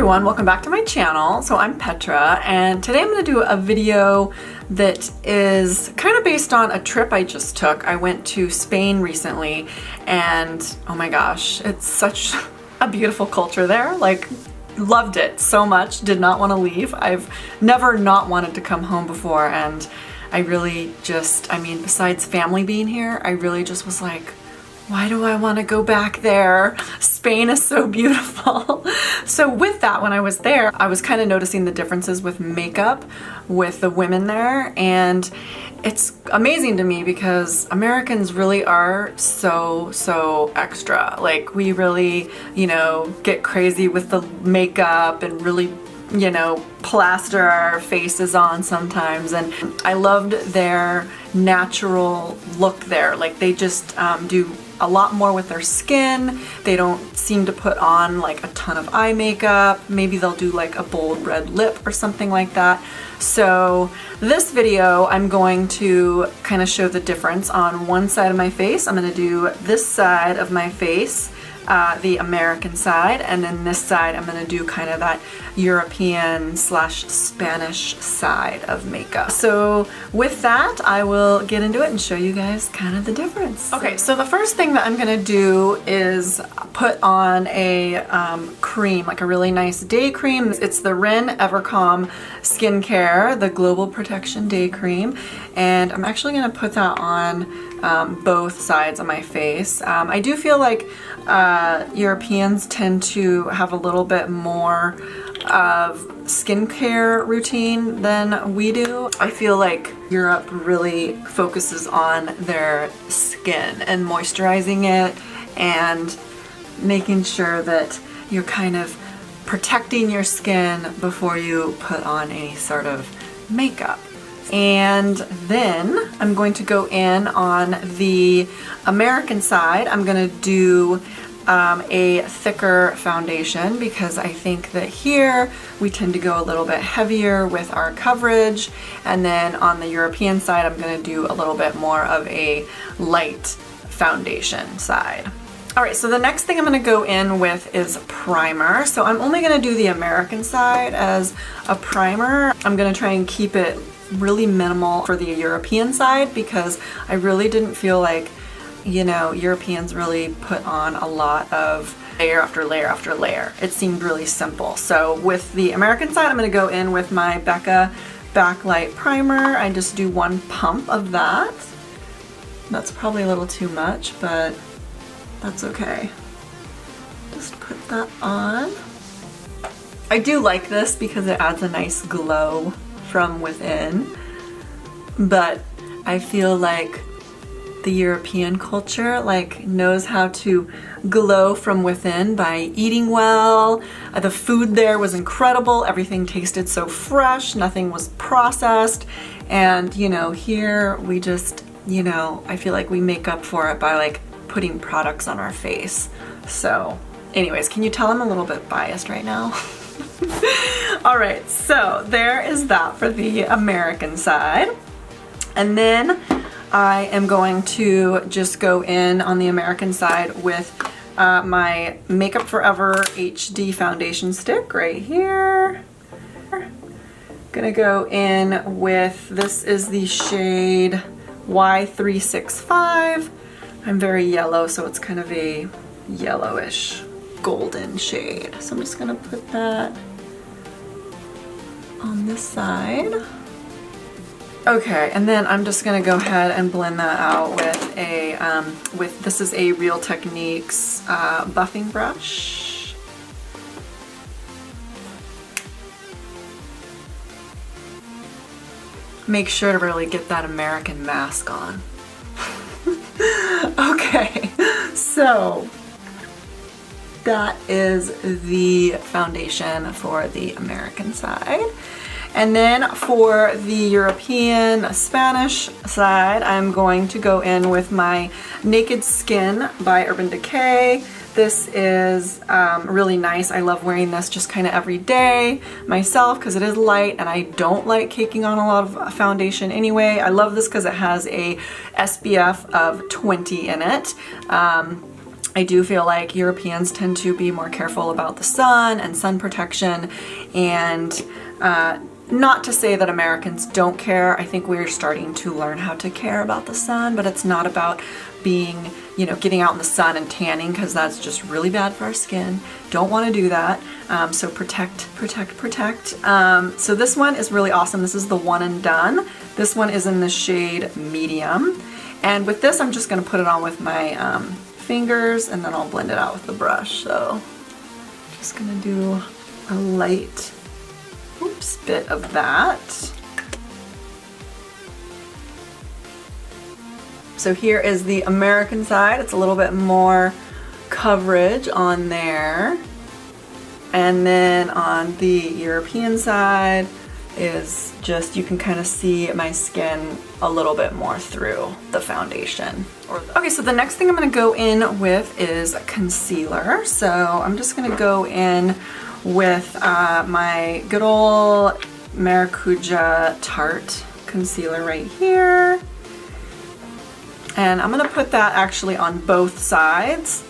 everyone, welcome back to my channel. So I'm Petra, and today I'm going to do a video that is kind of based on a trip I just took. I went to Spain recently, and oh my gosh, it's such a beautiful culture there. Like, loved it so much, did not want to leave. I've never not wanted to come home before, and I really just, besides family being here, I really just was like, why do I want to go back there? Spain is so beautiful. So with that, when I was there, I was kind of noticing the differences with makeup with the women there, and it's amazing to me because Americans really are so extra. Like, we really, get crazy with the makeup and really, plaster our faces on sometimes. And I loved their natural look there. Like, they just do a lot more with their skin. They don't seem to put on like a ton of eye makeup. Maybe they'll do like a bold red lip or something like that. So this video, I'm going to kind of show the difference on one side of my face. I'm going to do this side of my face, the American side, and then this side I'm going to do kind of that European / Spanish side of makeup. So with that, I will get into it and show you guys kind of the difference. Okay, so the first thing that I'm going to do is put on a cream, like a really nice day cream. It's the Ren Evercalm Skincare, the Global Protection Day Cream, and I'm actually going to put that on both sides of my face. I do feel like Europeans tend to have a little bit more of skincare routine than we do. I feel like Europe really focuses on their skin and moisturizing it and making sure that you're kind of protecting your skin before you put on any sort of makeup. And then I'm going to go in on the American side. I'm going to do a thicker foundation because I think that here we tend to go a little bit heavier with our coverage. And then on the European side, I'm going to do a little bit more of a light foundation side. All right, so the next thing I'm going to go in with is primer. So I'm only going to do the American side as a primer. I'm going to try and keep it really minimal for the European side because I really didn't feel like, Europeans really put on a lot of layer after layer after layer. It seemed really simple. So with the American side, I'm going to go in with my Becca Backlight primer. I just do one pump of that. That's probably a little too much, but that's okay. Just put that on. I do like this because it adds a nice glow from within, but I feel like the European culture knows how to glow from within by eating well. The food there was incredible. Everything tasted so fresh. Nothing was processed. And here we just, I feel like we make up for it by putting products on our face. So anyways, can you tell I'm a little bit biased right now? All right, so there is that for the American side. And then I am going to just go in on the American side with my Makeup Forever HD foundation stick right here. Gonna go in with, this is the shade Y365. I'm very yellow, so it's kind of a yellowish golden shade. So I'm just gonna put that on this side. Okay, and then I'm just gonna go ahead and blend that out with a this is a Real Techniques buffing brush. Make sure to really get that American mask on. Okay, so that is the foundation for the American side. And then for the European Spanish side, I'm going to go in with my Naked Skin by Urban Decay. This is really nice. I love wearing this just kind of every day myself because it is light and I don't like caking on a lot of foundation anyway. I love this because it has a SPF of 20 in it. I do feel like Europeans tend to be more careful about the sun and sun protection, and not to say that Americans don't care. I think we're starting to learn how to care about the sun, but it's not about being, you know, getting out in the sun and tanning, because that's just really bad for our skin. Don't want to do that. So protect, protect, protect. So this one is really awesome. This is the One and Done. This one is in the shade medium. And with this, I'm just going to put it on with my fingers, and then I'll blend it out with the brush. So just going to do a light bit of that. So here is the American side. It's a little bit more coverage on there. And then on the European side is just, you can kind of see my skin a little bit more through the foundation. Okay, so the next thing I'm going to go in with is concealer. So I'm just going to go in with my good old Maracuja Tarte concealer right here. And I'm going to put that actually on both sides.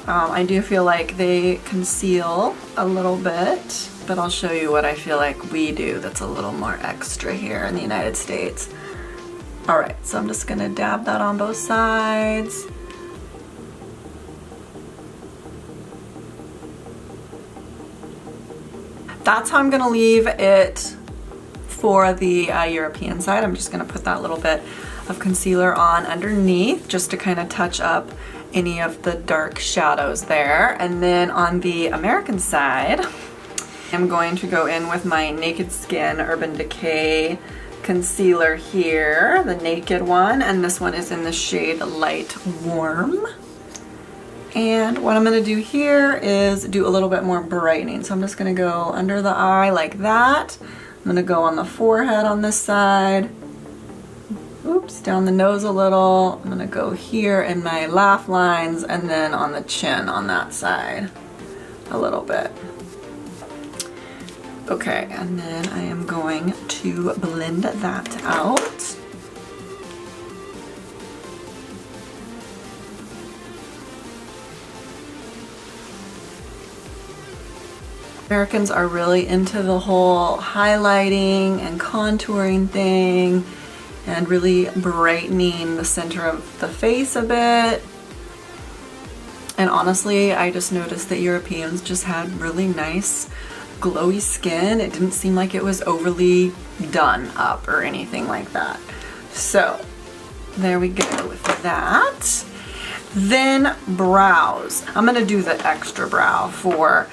I do feel like they conceal a little bit, but I'll show you what I feel like we do that's a little more extra here in the United States. Alright, so I'm just going to dab that on both sides. That's how I'm going to leave it for the European side. I'm just going to put that little bit of concealer on underneath just to kind of touch up any of the dark shadows there. And then on the American side, I'm going to go in with my Naked Skin Urban Decay concealer here, the Naked one, and this one is in the shade Light Warm. And what I'm going to do here is do a little bit more brightening. So I'm just going to go under the eye like that. I'm going to go on the forehead on this side. Oops, down the nose a little. I'm going to go here in my laugh lines, and then on the chin on that side a little bit. Okay, and then I am going to blend that out. Americans are really into the whole highlighting and contouring thing and really brightening the center of the face a bit. And honestly, I just noticed that Europeans just had really nice glowy skin. It didn't seem like it was overly done up or anything like that. So there we go with that. Then brows. I'm gonna do the extra brow for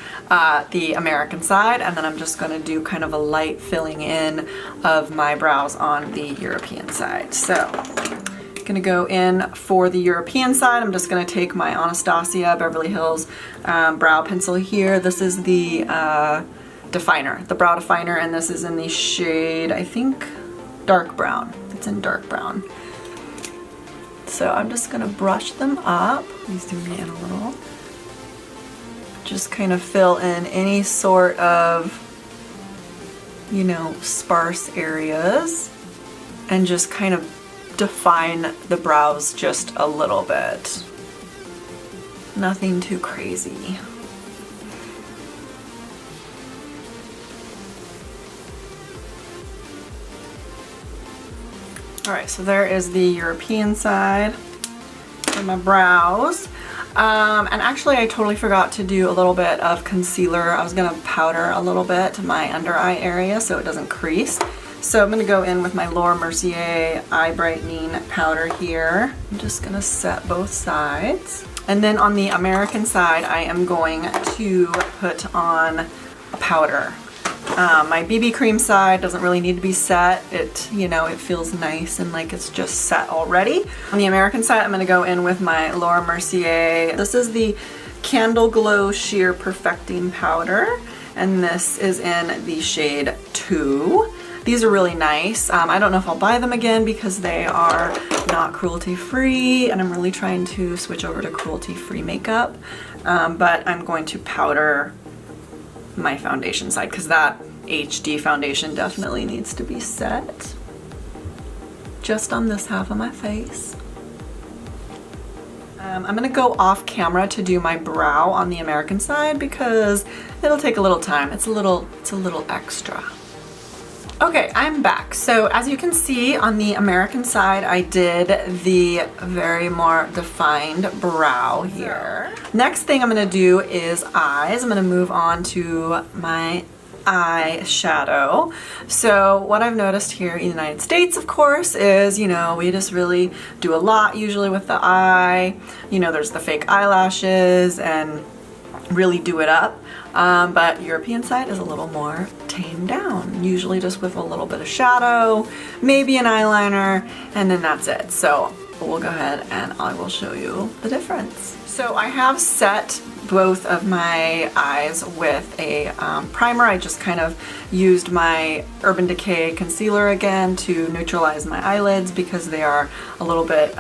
the American side, and then I'm just gonna do kind of a light filling in of my brows on the European side. So I'm gonna go in for the European side. I'm just gonna take my Anastasia Beverly Hills brow pencil here. This is the definer, the brow definer, and this is in the shade, I think, dark brown. It's in dark brown. So I'm just gonna brush them up. Please zoom me in a little. Just kind of fill in any sort of, you know, sparse areas and just kind of define the brows just a little bit. Nothing too crazy. Alright, so there is the European side for my brows. And actually I totally forgot to do a little bit of concealer. I was going to powder a little bit my under eye area so it doesn't crease. So I'm going to go in with my Laura Mercier eye brightening powder here. I'm just going to set both sides. And then on the American side, I am going to put on a powder. My BB cream side doesn't really need to be set. It, you know, it feels nice and like it's just set already. On the American side, I'm going to go in with my Laura Mercier. This is the Candle Glow Sheer Perfecting Powder, and this is in the shade 2. These are really nice. I don't know if I'll buy them again because they are not cruelty-free, and I'm really trying to switch over to cruelty-free makeup. But I'm going to powder my foundation side because that HD foundation definitely needs to be set just on this half of my face. I'm gonna go off camera to do my brow on the American side because it'll take a little time. It's a little extra. Okay, I'm back. So as you can see on the American side, I did the very more defined brow here. Next thing I'm gonna do is eyes. I'm gonna move on to my eyeshadow. So what I've noticed here in the United States, of course, is, you know, we just really do a lot usually with the eye. You know, there's the fake eyelashes and really do it up. But European side is a little more tamed down, usually just with a little bit of shadow, maybe an eyeliner, and then that's it. So we'll go ahead and I will show you the difference. So I have set both of my eyes with a primer. I just kind of used my Urban Decay concealer again to neutralize my eyelids because they are a little bit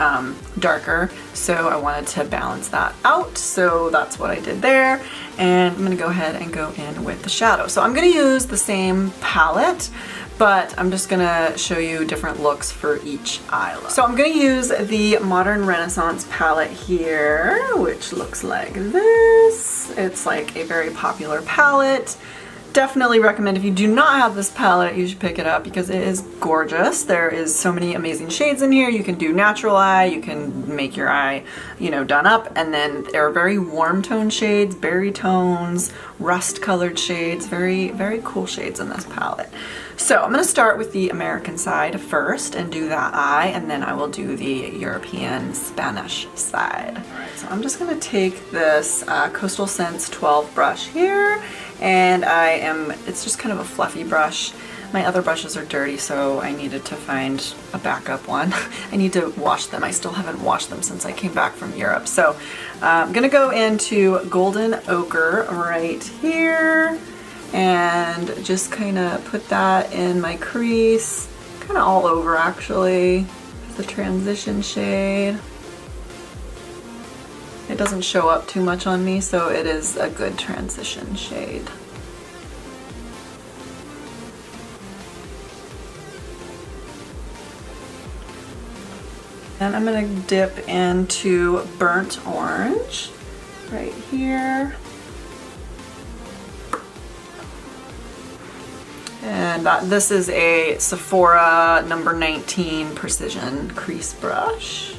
darker. So I wanted to balance that out. So that's what I did there. And I'm gonna go ahead and go in with the shadow. So I'm gonna use the same palette, but I'm just gonna show you different looks for each eye look. So I'm gonna use the Modern Renaissance palette here, which looks like this. It's like a very popular palette. Definitely recommend if you do not have this palette, you should pick it up because it is gorgeous. There is so many amazing shades in here. You can do natural eye, you can make your eye, you know, done up, and then there are very warm tone shades, berry tones, rust colored shades, very, very cool shades in this palette. So I'm gonna start with the American side first and do that eye, and then I will do the European Spanish side. All right, so I'm just gonna take this Coastal Scents 12 brush here, and it's just kind of a fluffy brush. My other brushes are dirty, so I needed to find a backup one. I need to wash them. I still haven't washed them since I came back from Europe. So I'm gonna go into Golden Ochre right here and just kind of put that in my crease, kind of all over actually. The transition shade. It doesn't show up too much on me, so it is a good transition shade. And I'm gonna dip into Burnt Orange right here. And this is a Sephora number 19 Precision Crease Brush.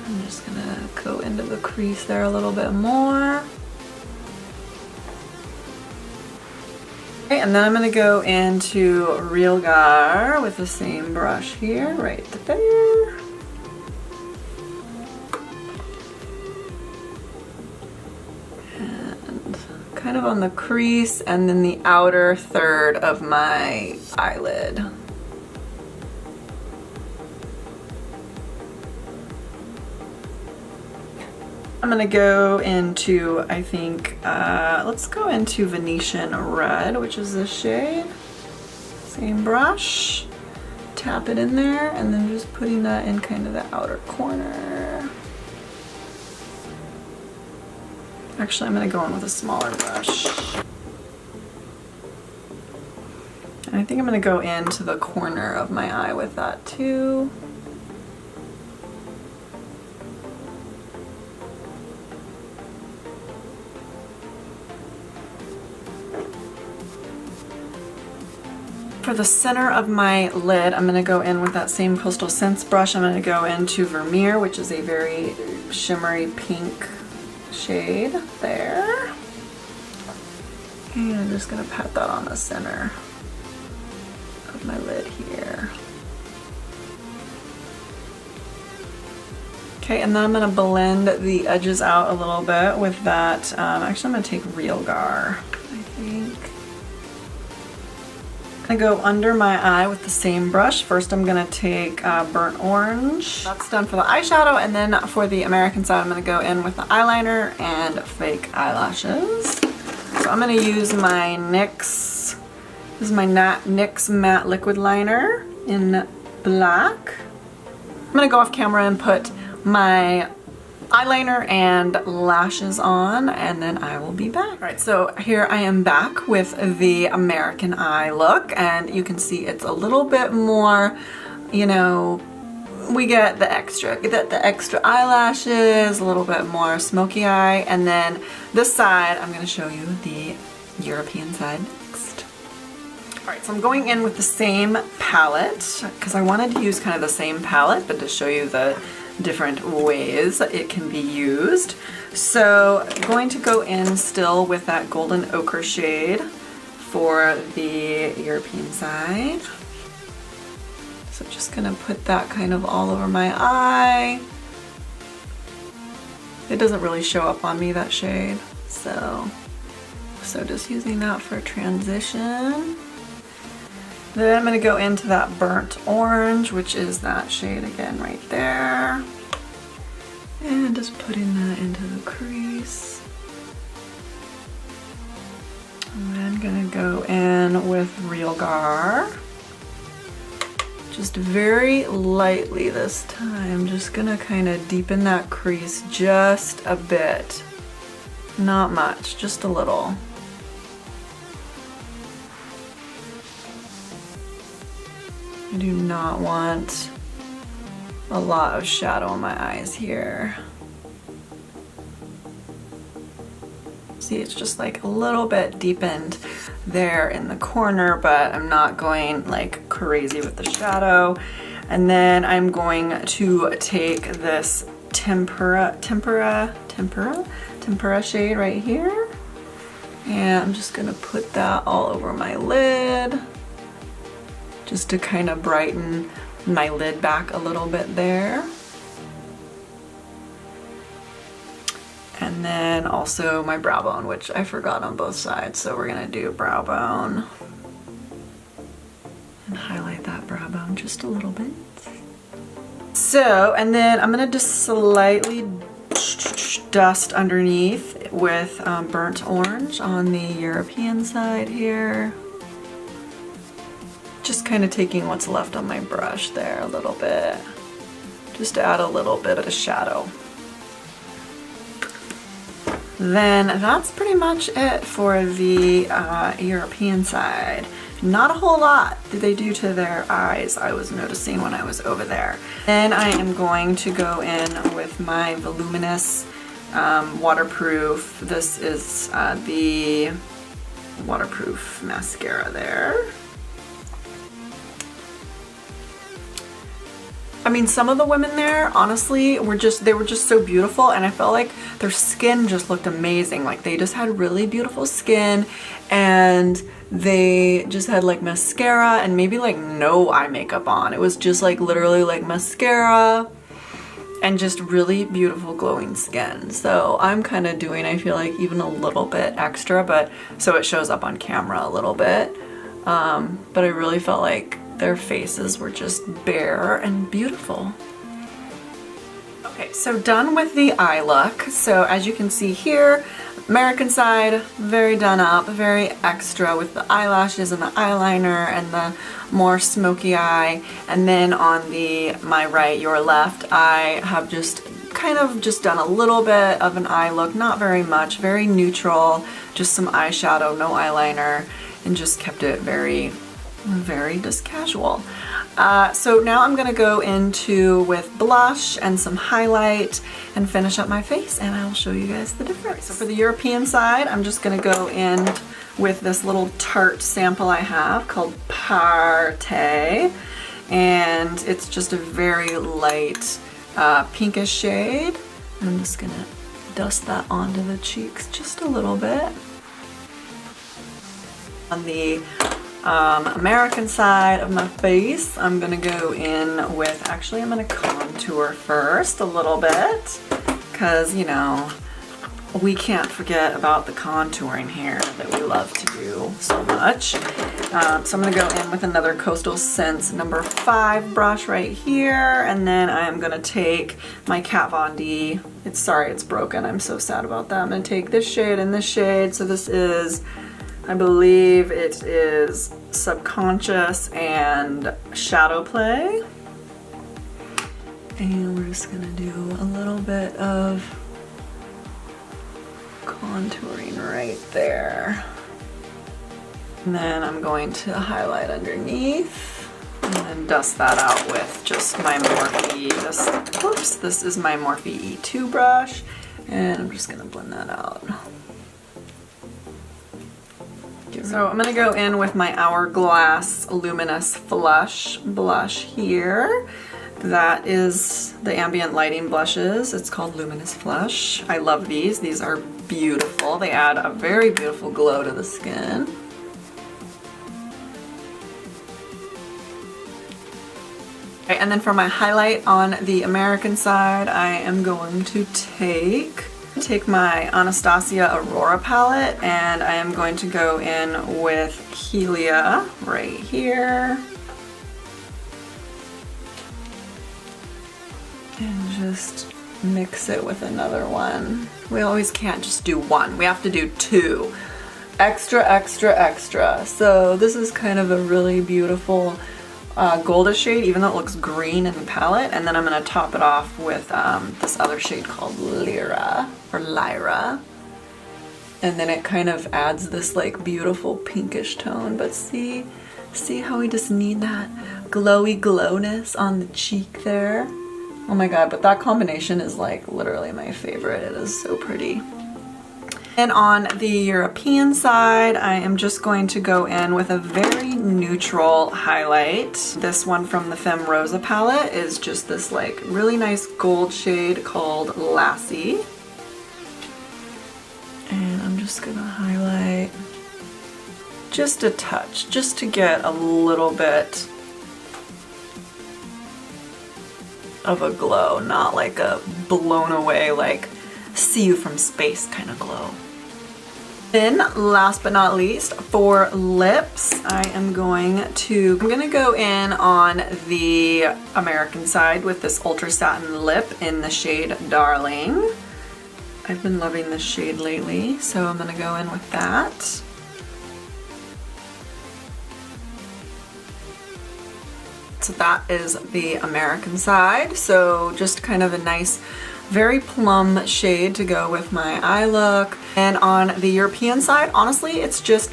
I'm just gonna go into the crease there a little bit more. Okay, and then I'm gonna go into Real Gar with the same brush here, right there. And kind of on the crease and then the outer third of my eyelid. I'm gonna go into, I think, let's go into Venetian Red, which is this shade. Same brush, tap it in there, and then just putting that in kind of the outer corner. Actually, I'm gonna go in with a smaller brush. And I think I'm gonna go into the corner of my eye with that too. For the center of my lid, I'm gonna go in with that same Coastal Scents brush. I'm gonna go into Vermeer, which is a very shimmery pink shade there. And I'm just gonna pat that on the center of my lid here. Okay, and then I'm gonna blend the edges out a little bit with that. Actually, I'm gonna take Real Gar, I think. I go under my eye with the same brush. First I'm gonna take Burnt Orange. That's done for the eyeshadow, and then for the American side I'm gonna go in with the eyeliner and fake eyelashes. So I'm gonna use my NYX, this is my NYX Matte Liquid Liner in black. I'm gonna go off camera and put my eyeliner and lashes on, and then I will be back. All right, so here I am back with the American eye look, and you can see it's a little bit more, you know, we get the extra eyelashes, a little bit more smoky eye, and then this side, I'm gonna show you the European side next. All right, so I'm going in with the same palette because I wanted to use kind of the same palette, but to show you the different ways it can be used. So I'm going to go in still with that golden ochre shade for the European side. So just gonna put that kind of all over my eye. It doesn't really show up on me, that shade, so just using that for transition. Then I'm gonna go into that burnt orange, which is that shade again right there. And just putting that into the crease. And then gonna go in with Real Gar. Just very lightly this time, just gonna kind of deepen that crease just a bit. Not much, just a little. I do not want a lot of shadow in my eyes here. See, it's just like a little bit deepened there in the corner, but I'm not going like crazy with the shadow. And then I'm going to take this tempera shade right here, and I'm just gonna put that all over my lid just to kind of brighten my lid back a little bit there. And then also my brow bone, which I forgot on both sides, so we're gonna do brow bone and highlight that brow bone just a little bit. So, and then I'm gonna just slightly dust underneath with burnt orange on the European side here. Just kind of taking what's left on my brush there a little bit, just to add a little bit of shadow. Then that's pretty much it for the European side. Not a whole lot did they do to their eyes, I was noticing when I was over there. Then I am going to go in with my Luminous waterproof. This is the waterproof mascara there. I mean, some of the women there, honestly, they were just so beautiful, and I felt like their skin just looked amazing. Like, they just had really beautiful skin, and they just had like mascara and maybe like no eye makeup on. It was just like literally like mascara and just really beautiful glowing skin. So I'm kind of doing, I feel like, even a little bit extra, but so it shows up on camera a little bit. But I really felt like their faces were just bare and beautiful. Okay, so done with the eye look. So as you can see here, American side, very done up, very extra with the eyelashes and the eyeliner and the more smoky eye. And then on my right, your left, I have just kind of just done a little bit of an eye look, not very much, very neutral, just some eyeshadow, no eyeliner, and just kept it very just casual. So now I'm gonna go into with blush and some highlight and finish up my face, and I'll show you guys the difference. So for the European side, I'm just gonna go in with this little Tarte sample I have called Petra, and it's just a very light pinkish shade. I'm just gonna dust that onto the cheeks just a little bit. On the American side of my face, I'm gonna go in with, actually I'm gonna contour first a little bit, because, you know, we can't forget about the contouring here that we love to do so much. So I'm gonna go in with another Coastal Scents number 5 brush right here, and then I'm gonna take my Kat Von D, sorry it's broken, I'm so sad about that. I'm gonna take this shade and this shade, so this is, I believe it is Subconscious and Shadow Play. And we're just gonna do a little bit of contouring right there. And then I'm going to highlight underneath And dust that out with just my Morphe. Whoops, this is my Morphe E2 brush, and I'm just gonna blend that out. So I'm gonna go in with my Hourglass Luminous Flush blush here. That is the ambient lighting blushes. It's called Luminous Flush. I love these. These are beautiful. They add a very beautiful glow to the skin. Okay, and then for my highlight on the American side, I am going to take my Anastasia Aurora palette, and I am going to go in with Helia right here. And just mix it with another one. We always can't just do one. We have to do two. Extra, extra, extra. So this is kind of a really beautiful goldish shade, even though it looks green in the palette. And then I'm going to top it off with this other shade called Lyra. And then it kind of adds this like beautiful pinkish tone. But see how we just need that glowy glowness on the cheek there? Oh my god, but that combination is like literally my favorite. It is so pretty. And on the European side, I am just going to go in with a very neutral highlight. This one from the Femme Rosa palette is just this like really nice gold shade called Lassie. And I'm just gonna highlight just a touch, just to get a little bit of a glow, not like a blown away, like see you from space kind of glow. Then last but not least, for lips, I'm gonna go in on the American side with this Ultra Satin Lip in the shade Darling. I've been loving this shade lately, so I'm gonna go in with that. So that is the American side. So just kind of a nice, very plum shade to go with my eye look. And on the European side, honestly, it's just,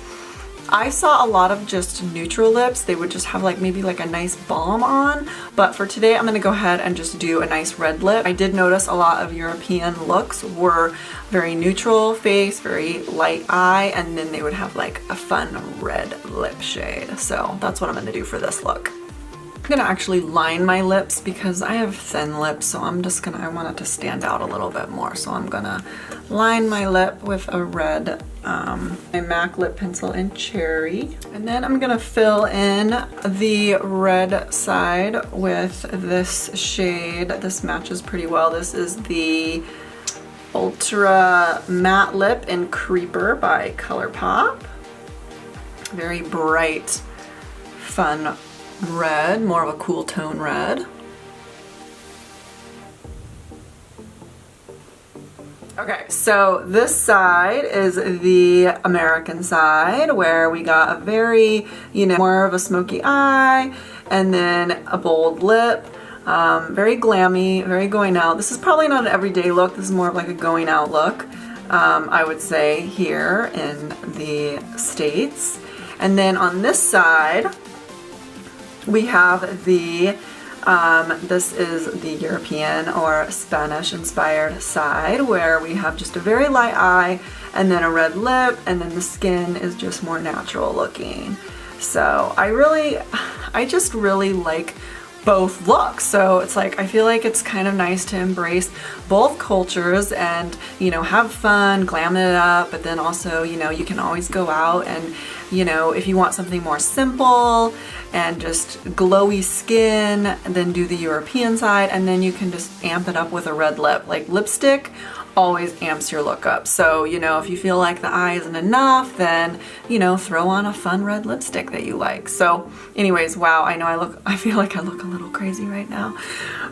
I saw a lot of just neutral lips. They would just have like maybe like a nice balm on. But for today, I'm gonna go ahead and just do a nice red lip. I did notice a lot of European looks were very neutral face, very light eye, and then they would have like a fun red lip shade. So that's what I'm gonna do for this look. I'm gonna actually line my lips because I have thin lips, so I want it to stand out a little bit more. So I'm gonna line my lip with a red, my MAC lip pencil in Cherry. And then I'm gonna fill in the red side with this shade. This matches pretty well. This is the Ultra Matte Lip in Creeper by ColourPop. Very bright, fun red, more of a cool tone red. Okay, so this side is the American side where we got a very, more of a smoky eye and then a bold lip. Very glammy, very going out. This is probably not an everyday look. This is more of like a going out look, I would say, here in the States. And then on this side, we have the, this is the European or Spanish inspired side where we have just a very light eye and then a red lip, and then the skin is just more natural looking. So I just really like both looks. So it's like, I feel like it's kind of nice to embrace both cultures and, have fun, glam it up, but then also, you can always go out and, if you want something more simple and just glowy skin, then do the European side, and then you can just amp it up with a red lip. Like lipstick always amps your look up. So, if you feel like the eye isn't enough, then, throw on a fun red lipstick that you like. So anyways, wow, I feel like I look a little crazy right now.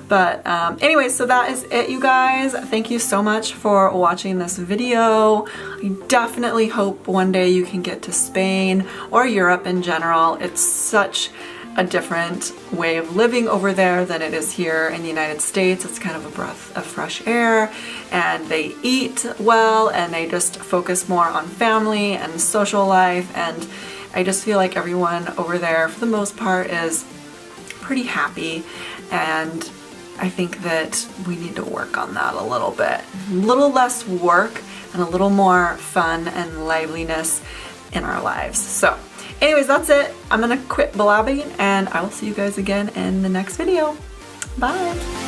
But anyways, so that is it, you guys. Thank you so much for watching this video. I definitely hope one day you can get to Spain or Europe in general. It's such a different way of living over there than it is here in the United States. It's kind of a breath of fresh air, and they eat well, and they just focus more on family and social life, and I just feel like everyone over there for the most part is pretty happy, and I think that we need to work on that a little bit. A little less work and a little more fun and liveliness in our lives. So anyways, that's it. I'm gonna quit blabbing and I will see you guys again in the next video. Bye.